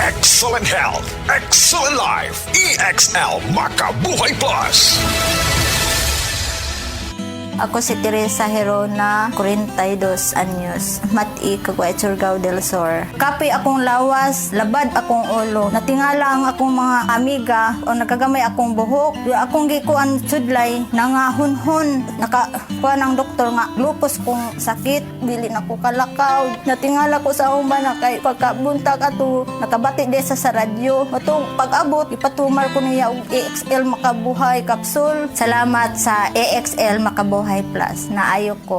Excellent health, excellent life. EXL Makabuhay Plus. Ako si Teresa Herona, 42 anyos, Mati, Caguay, Surigao del Sur. Kape akong lawas, labad akong ulo. Natingala ang akong mga amiga o nakagamay akong buhok. Yung akong gikuan sudlay, nangahunhon. Nakakuha ng doktor nga, lupus kong sakit, dili na ko kalakaw. Natingala ko sa umba na kay pagkabuntag ato, nakabati de sa radyo. Matong pag-abot, ipatumar ko niya og EXL Makabuhay Capsule. Salamat sa EXL Makabuhay Plus na ayok ko.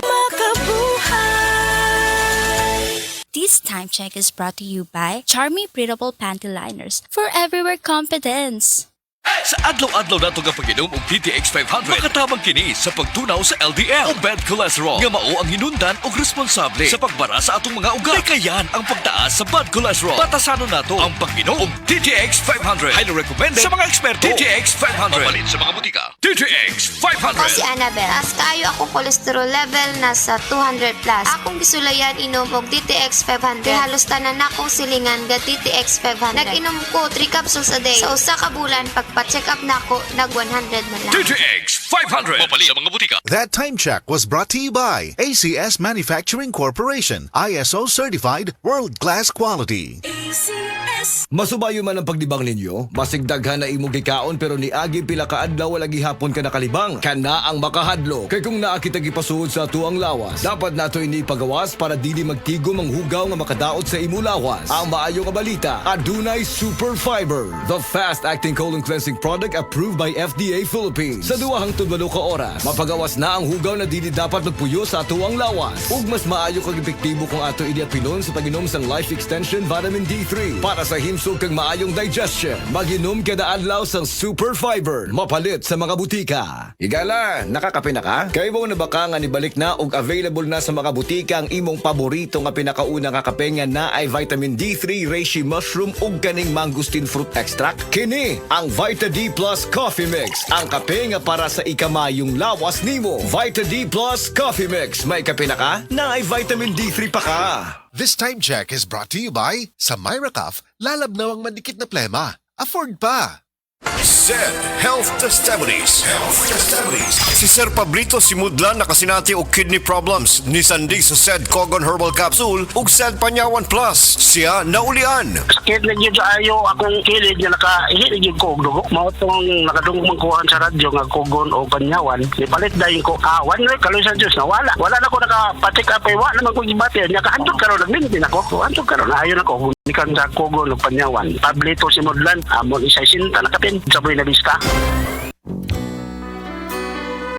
This time check is brought to you by Charmy Breathable Panty Liners for everywhere confidence. Sa adlaw-adlaw nato nga pag-inom og DTX 500, makatabang kini sa pagtunaw sa LDL o bad cholesterol nga mao ang hinundan og responsable sa pagbara sa atong mga ugat. Kayan ang pagtaas sa bad cholesterol. Batasanon nato ang pag-inom og DTX 500. Highly recommended sa mga eksperto. DTX 500. Mapalit sa mga butika. DTX 500. Ako si Annabel. Taas kaayo akong cholesterol level nasa 200 plus. Akong gisulayan inom og DTX 500. Halos tanan akong silingan ga DTX 500. Nag-inom ko 3 capsules a day. Sa usa ka bulan pagpa-check up na ako, nag 100 na lang. DTX 500. Mapalit sa mga butika. That time check was brought to you by ACS Manufacturing Corporation, ISO certified, world-class quality. Masubayo man ang pagdibang ninyo, masigdaghan na imo gikaon pero niagi pila ka adlaw wala gihapon ka nakalibang. Kana ang makahadlo. Kay kung naa kita gipasuod sa tuang lawas, dapat nato ini pagawas para dili magtigom ang hugaw nga makadaot sa imo lawas. Ang maayo nga balita, adunay Super Fiber, the fast-acting colon cleansing product approved by FDA Philippines. Sa 2 hangtod 8 ka oras, mapagawas na ang hugaw na dili dapat magpuyo sa tuang lawas. Ug mas maayo kag epektibo kung ato ini apinon sa pag-inom sang Life Extension Vitamin D3 para sa himsog kag maayong digestion. Mag-inom kada adlaw sang Super Fiber, mapalit sa mga butika. Igala, nakakape na ka? Kay mo na baka nga nibalik na ug available na sa mga butika ang imong paborito nga pinakauna nga kape nga na ay vitamin D3, reishi mushroom ug kaning mangosteen fruit extract. Kini ang Vita D Plus Coffee Mix, ang kape nga para sa ikamayong lawas nimo. Vita D Plus Coffee Mix, may kape na ka? Na ay vitamin D3 pa ka. This time check is brought to you by sa Myra Cuff, lalabnaw ang manikit na plema. Afford pa! SED Health Testimonies. Si Sir Pablito Simudlan nakasinati og kidney problems ni Sandig sa SED Cogon Herbal Capsule ug SED Panyawan Plus. Siya naulian. Sakit na gyud ayo akong kilid nga nakahilig gyud ko og dugo. Mao tong nakadungog kuhan sa radyo nga Cogon o Panyawan. Ipalit dayon ko kawan na kaloy sa Dios na wala. Wala na ko naka-check up ay wala naman ko gibati. Nya kahandog karon nagmintin ako. Handog karon ayo na ko. Ikan sa Cogon o Panyawan. Pablito Simudlan amon isa sinta na kapin. Saboy na bista.